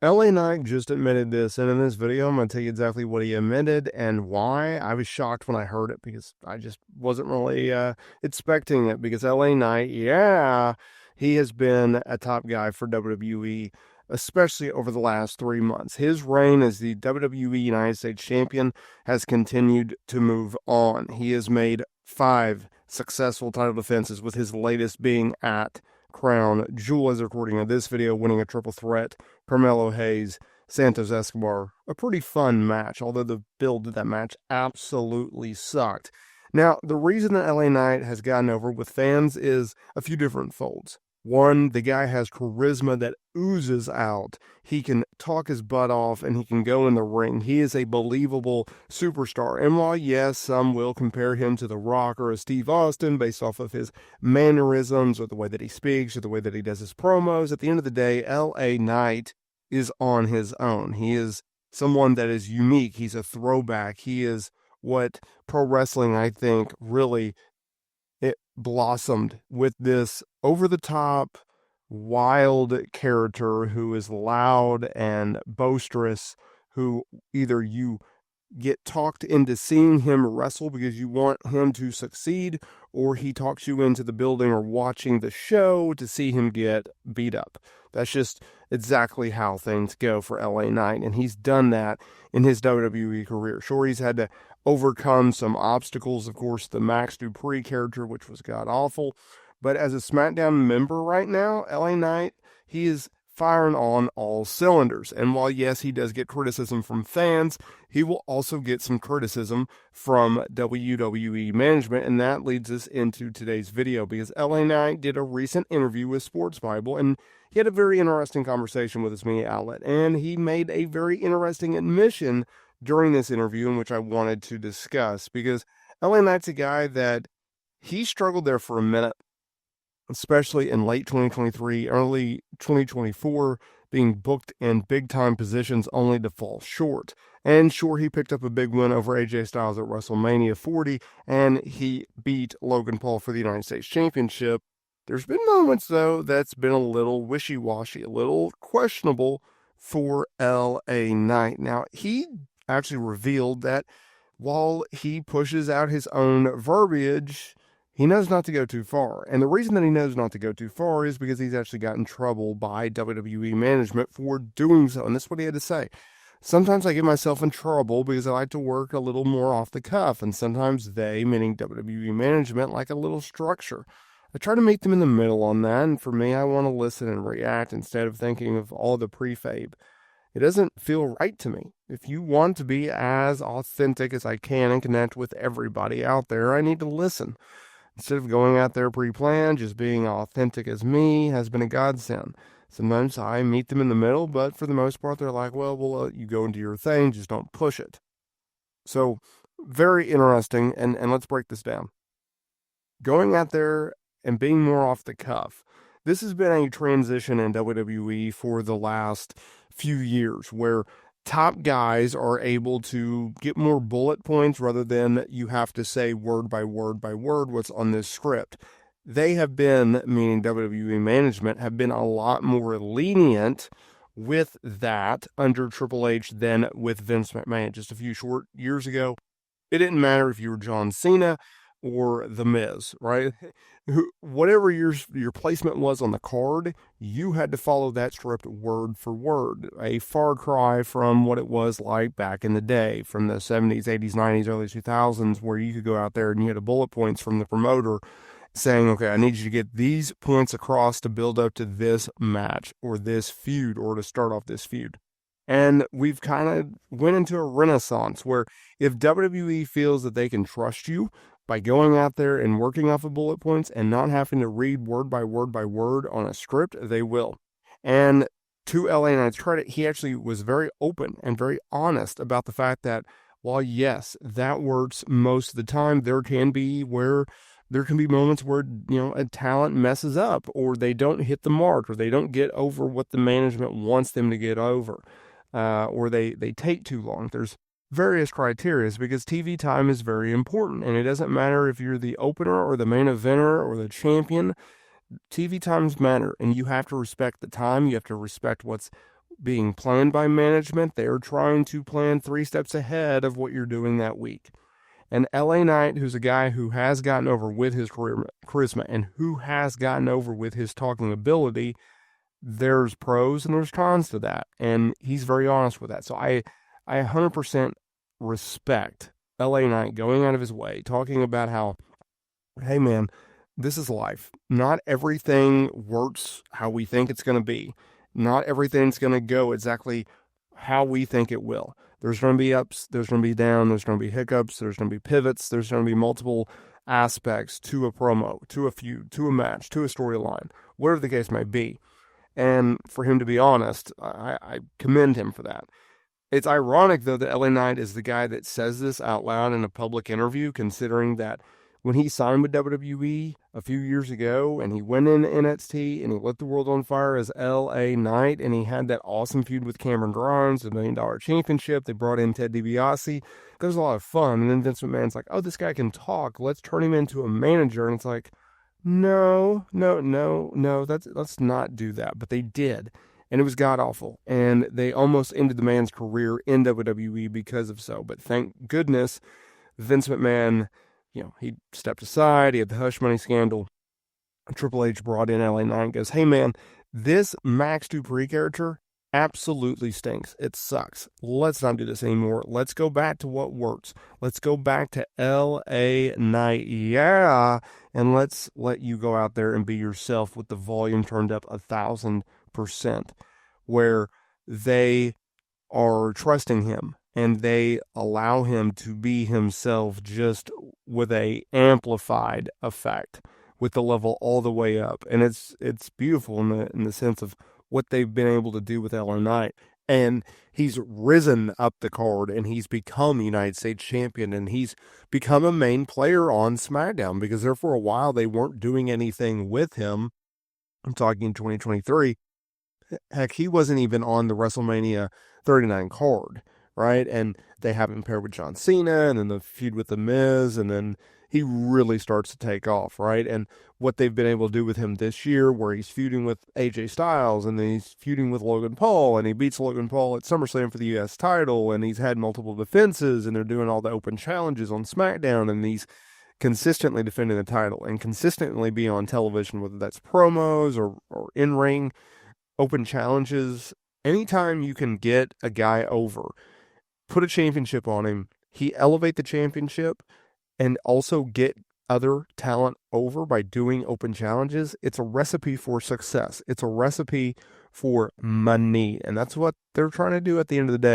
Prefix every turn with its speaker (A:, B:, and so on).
A: LA Knight just admitted this, and in this video, I'm going to tell you exactly what he admitted and why. I was shocked when I heard it because I just wasn't really expecting it. Because LA Knight, yeah, he has been a top guy for WWE, especially over the last 3 months. His reign as the WWE United States Champion has continued to move on. He has made 5 successful title defenses, with his latest being at Crown Jewel as a recording of this video, winning a triple threat, Carmelo Hayes, Santos Escobar. A pretty fun match, although the build to that match absolutely sucked. Now, the reason that LA Knight has gotten over with fans is a few different folds. One, the guy has charisma that oozes out. He can talk his butt off and he can go in the ring. He is a believable superstar. And while, yes, some will compare him to The Rock or a Steve Austin based off of his mannerisms or the way that he speaks or the way that he does his promos, at the end of the day, LA Knight is on his own. He is someone that is unique. He's a throwback. He is what pro wrestling, I think, really it blossomed with this over the top, wild character who is loud and boisterous, who either you get talked into seeing him wrestle because you want him to succeed, or he talks you into the building or watching the show to see him get beat up. That's just exactly how things go for LA Knight, and he's done that in his WWE career. Sure, he's had to overcome some obstacles, of course, the Max Dupree character, which was god-awful, but as a SmackDown member right now, LA Knight, he is firing on all cylinders. And while, yes, he does get criticism from fans, he will also get some criticism from WWE management, and that leads us into today's video, because LA Knight did a recent interview with Sports Bible, and he had a very interesting conversation with his media outlet, and he made a very interesting admission during this interview in which I wanted to discuss, because LA Knight's a guy that he struggled there for a minute, especially in late 2023, early 2024, being booked in big-time positions only to fall short. And sure, he picked up a big win over AJ Styles at WrestleMania 40, and he beat Logan Paul for the United States Championship. There's been moments, though, that's been a little wishy-washy, a little questionable for LA Knight. Now, he actually revealed that while he pushes out his own verbiage, he knows not to go too far. And the reason that he knows not to go too far is because he's actually got in trouble by WWE management for doing so. And this is what he had to say. Sometimes I get myself in trouble because I like to work a little more off the cuff. And sometimes they, meaning WWE management, like a little structure. I try to meet them in the middle on that. And for me, I want to listen and react instead of thinking of all the prefab. It doesn't feel right to me. If you want to be as authentic as I can and connect with everybody out there, I need to listen. Instead of going out there pre-planned, just being authentic as me has been a godsend. Sometimes I meet them in the middle, but for the most part, they're like, well, we'll let you go into your thing, just don't push it. So, very interesting, and let's break this down. Going out there and being more off the cuff. This has been a transition in WWE for the last few years, where top guys are able to get more bullet points rather than you have to say word by word by word what's on this script. They have been, meaning WWE management, have been a lot more lenient with that under Triple H than with Vince McMahon. Just a few short years ago, it didn't matter if you were John Cena or The Miz, right? Whatever your placement was on the card, you had to follow that script word for word. A far cry from what it was like back in the day, from the 70s, 80s, 90s, early 2000s, where you could go out there and you had a bullet points from the promoter saying, okay, I need you to get these points across to build up to this match or this feud or to start off this feud. And we've kind of went into a renaissance where if WWE feels that they can trust you by going out there and working off of bullet points and not having to read word by word by word on a script, they will. And to LA Knight's credit, he actually was very open and very honest about the fact that while, yes, that works most of the time, there can be moments where, a talent messes up or they don't hit the mark or they don't get over what the management wants them to get over, or they take too long. There's various criteria because TV time is very important, and it doesn't matter if you're the opener or the main eventer or the champion. TV times matter, and you have to respect the time. You have to respect what's being planned by management. They're trying to plan 3 steps ahead of what you're doing that week. And LA Knight, who's a guy who has gotten over with his charisma and who has gotten over with his talking ability, there's pros and there's cons to that. And he's very honest with that. So I 100% respect LA Knight going out of his way, talking about how, hey man, this is life. Not everything works how we think it's going to be. Not everything's going to go exactly how we think it will. There's going to be ups, there's going to be down, there's going to be hiccups, there's going to be pivots, there's going to be multiple aspects to a promo, to a feud, to a match, to a storyline, whatever the case may be. And for him to be honest, I commend him for that. It's ironic, though, that LA Knight is the guy that says this out loud in a public interview, considering that when he signed with WWE a few years ago and he went in NXT and he lit the world on fire as LA Knight and he had that awesome feud with Cameron Grimes, the $1 Million Championship. They brought in Ted DiBiase. It was a lot of fun. And then Vince McMahon's like, oh, this guy can talk. Let's turn him into a manager. And it's like, no, let's not do that. But they did. And it was god-awful. And they almost ended the man's career in WWE because of so. But thank goodness Vince McMahon, he stepped aside. He had the hush money scandal. Triple H brought in LA Knight and goes, hey man, this Max Dupree character absolutely stinks. It sucks. Let's not do this anymore. Let's go back to what works. Let's go back to LA Knight. Yeah. And let's let you go out there and be yourself with the volume turned up 1,000%, where they are trusting him. And they allow him to be himself just with a amplified effect, with the level all the way up. And it's beautiful in the sense of what they've been able to do with LA Knight. And he's risen up the card and he's become United States champion and he's become a main player on SmackDown, because there for a while they weren't doing anything with him. I'm talking in 2023. Heck, he wasn't even on the WrestleMania 39 card. Right? And they have him paired with John Cena and then the feud with The Miz, and then he really starts to take off, right? And what they've been able to do with him this year, where he's feuding with AJ Styles and then he's feuding with Logan Paul and he beats Logan Paul at SummerSlam for the US title, and he's had multiple defenses and they're doing all the open challenges on SmackDown, and he's consistently defending the title and consistently being on television, whether that's promos or in-ring open challenges. Anytime you can get a guy over, put a championship on him, he elevate the championship, and also get other talent over by doing open challenges, it's a recipe for success. It's a recipe for money. And that's what they're trying to do at the end of the day.